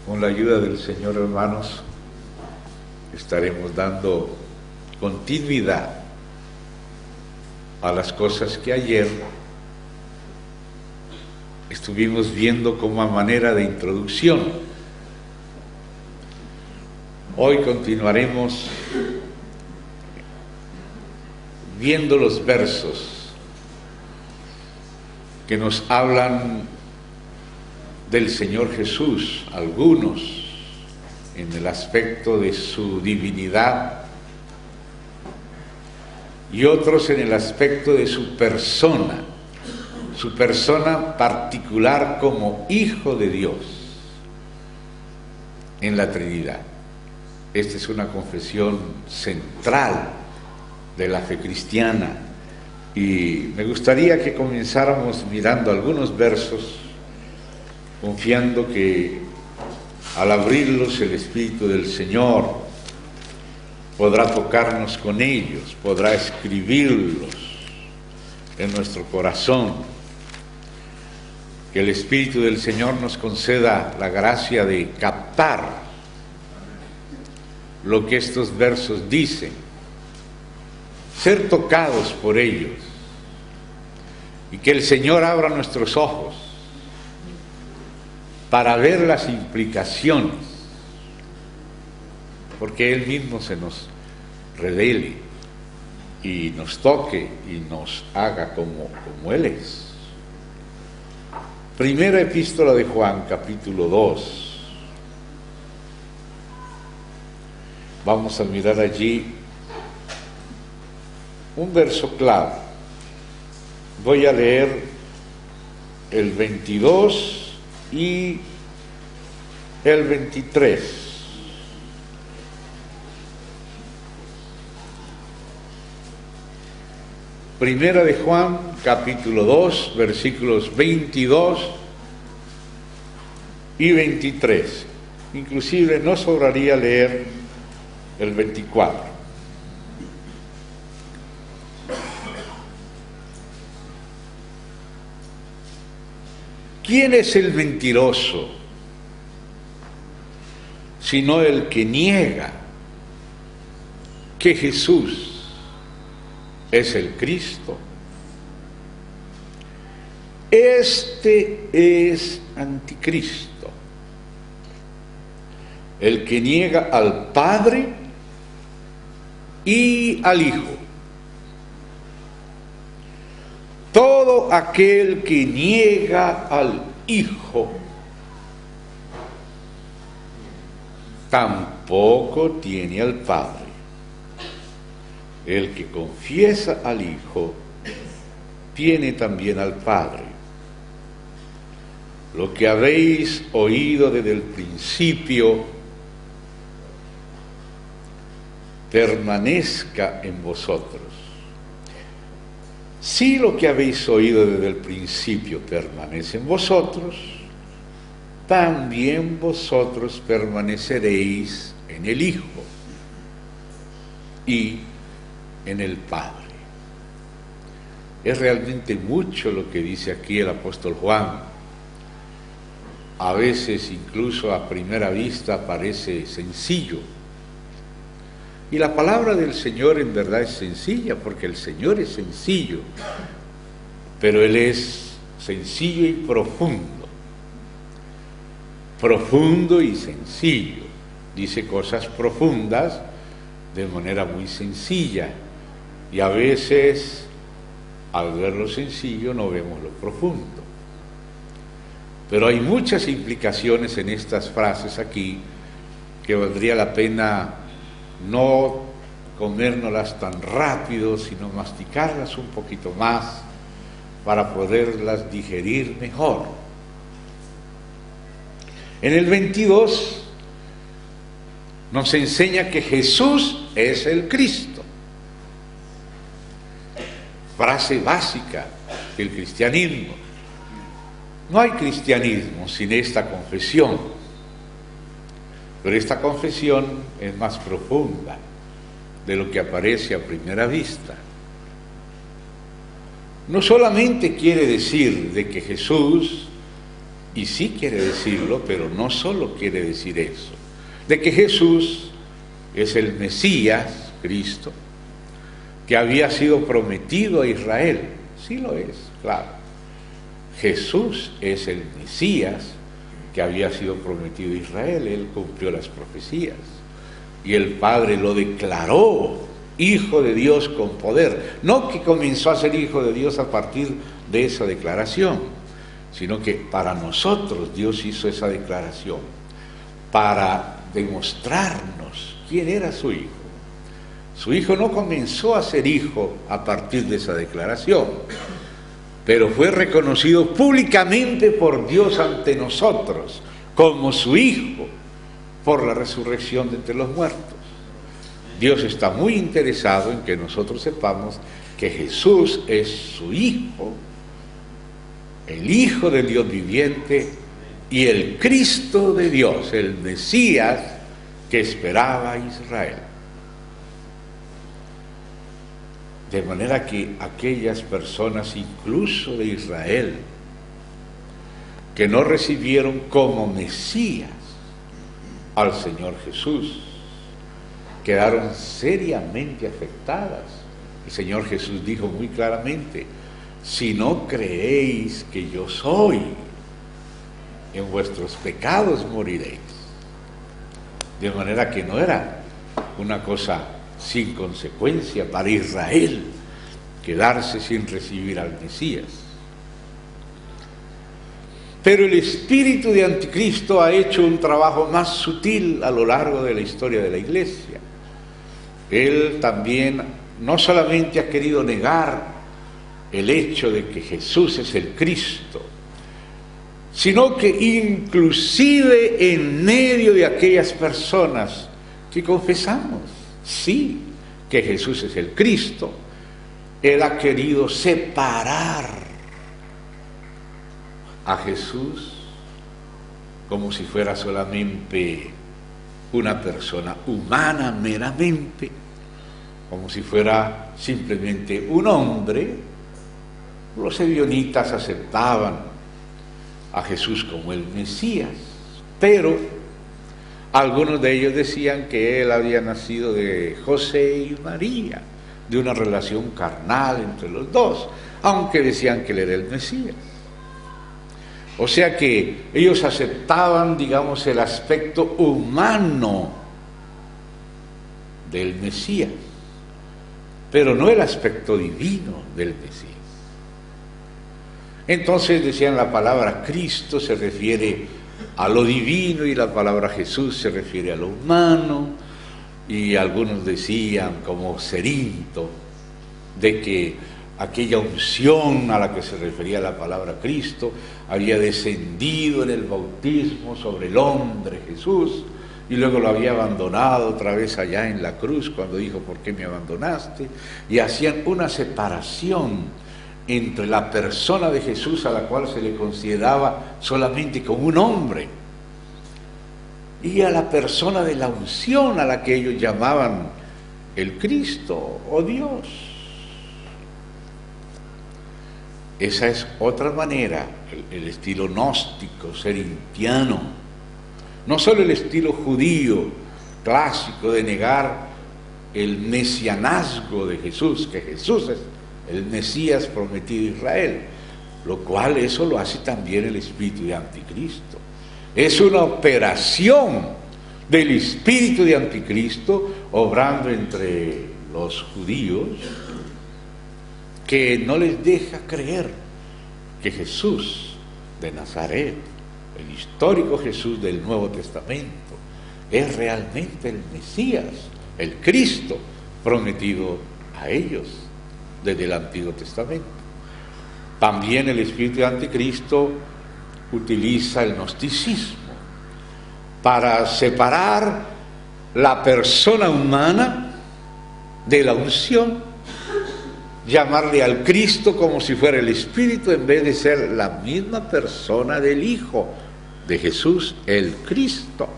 Con la ayuda del Señor, hermanos, estaremos dando continuidad a las cosas que ayer estuvimos viendo como a manera de introducción. Hoy continuaremos viendo los versos que nos hablan del Señor Jesús, algunos en el aspecto de su divinidad y otros en el aspecto de su persona particular como Hijo de Dios en la Trinidad. Esta es una confesión central de la fe cristiana y me gustaría que comenzáramos mirando algunos versos, confiando que al abrirlos el Espíritu del Señor podrá tocarnos con ellos, podrá escribirlos en nuestro corazón. Que el Espíritu del Señor nos conceda la gracia de captar lo que estos versos dicen, ser tocados por ellos, y que el Señor abra nuestros ojos para ver las implicaciones, porque Él mismo se nos revele y nos toque y nos haga como Él es. Primera epístola de Juan, capítulo 2. Vamos a mirar allí un verso clave. Voy a leer el 22 y el 23. Primera de Juan, capítulo 2, versículos 22 y 23. Inclusive no sobraría leer el 24. ¿Quién es el mentiroso, sino el que niega que Jesús es el Cristo? Este es anticristo, el que niega al Padre y al Hijo. Todo aquel que niega al Hijo tampoco tiene al Padre. El que confiesa al Hijo tiene también al Padre. Lo que habéis oído desde el principio permanezca en vosotros. Si lo que habéis oído desde el principio permanece en vosotros, también vosotros permaneceréis en el Hijo y en el Padre. Es realmente mucho lo que dice aquí el apóstol Juan. A veces incluso a primera vista parece sencillo. Y la palabra del Señor en verdad es sencilla, porque el Señor es sencillo, pero Él es sencillo y profundo. Profundo y sencillo. Dice cosas profundas de manera muy sencilla. Y a veces, al ver lo sencillo, no vemos lo profundo. Pero hay muchas implicaciones en estas frases aquí que valdría la pena no comérnoslas tan rápido, sino masticarlas un poquito más para poderlas digerir mejor. En el 22 nos enseña que Jesús es el Cristo. Frase básica del cristianismo. No hay cristianismo sin esta confesión, pero esta confesión es más profunda de lo que aparece a primera vista. No solamente quiere decir de que Jesús y sí quiere decirlo, pero no solo quiere decir eso, de que Jesús es el Mesías, Cristo, que había sido prometido a Israel. Sí lo es, claro. Jesús es el Mesías que había sido prometido a Israel. Él cumplió las profecías y el Padre lo declaró Hijo de Dios con poder. No que comenzó a ser Hijo de Dios a partir de esa declaración, sino que para nosotros Dios hizo esa declaración para demostrarnos quién era su Hijo. Su Hijo no comenzó a ser Hijo a partir de esa declaración, pero fue reconocido públicamente por Dios ante nosotros como su Hijo por la resurrección de entre los muertos. Dios está muy interesado en que nosotros sepamos que Jesús es su Hijo, el Hijo del Dios viviente y el Cristo de Dios, el Mesías que esperaba Israel. De manera que aquellas personas, incluso de Israel, que no recibieron como Mesías al Señor Jesús, quedaron seriamente afectadas. El Señor Jesús dijo muy claramente: si no creéis que yo soy, en vuestros pecados moriréis. De manera que no era una cosa sin consecuencia para Israel quedarse sin recibir al Mesías. Pero el espíritu de Anticristo ha hecho un trabajo más sutil a lo largo de la historia de la Iglesia. Él también no solamente ha querido negar el hecho de que Jesús es el Cristo, sino que inclusive en medio de aquellas personas que confesamos, sí, que Jesús es el Cristo, Él ha querido separar a Jesús como si fuera solamente una persona humana meramente, como si fuera simplemente un hombre. Los ebionitas aceptaban a Jesús como el Mesías, pero algunos de ellos decían que él había nacido de José y María, de una relación carnal entre los dos, aunque decían que él era el Mesías. O sea que ellos aceptaban, digamos, el aspecto humano del Mesías, pero no el aspecto divino del Mesías. Entonces decían, la palabra Cristo se refiere a lo divino y la palabra Jesús se refiere a lo humano, y algunos decían, como Cerinto, de que aquella unción a la que se refería la palabra Cristo había descendido en el bautismo sobre el hombre Jesús y luego lo había abandonado otra vez allá en la cruz cuando dijo: ¿por qué me abandonaste? Y hacían una separación entre la persona de Jesús, a la cual se le consideraba solamente como un hombre, y a la persona de la unción, a la que ellos llamaban el Cristo o Dios. Esa es otra manera, el estilo gnóstico, serintiano, no solo el estilo judío clásico de negar el mesianazgo de Jesús, que Jesús es el Mesías prometido a Israel, lo cual eso lo hace también el espíritu de Anticristo. Es una operación del espíritu de Anticristo obrando entre los judíos, que no les deja creer que Jesús de Nazaret, el histórico Jesús del Nuevo Testamento, es realmente el Mesías, el Cristo prometido a ellos desde el Antiguo Testamento. También el espíritu de Anticristo utiliza el gnosticismo para separar la persona humana de la unción, llamarle al Cristo como si fuera el Espíritu en vez de ser la misma persona del Hijo de Jesús, el Cristo.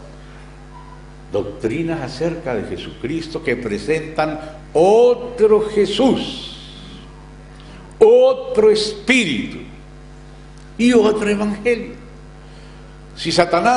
Doctrinas acerca de Jesucristo que presentan otro Jesús, otro Espíritu y otro Evangelio. Si Satanás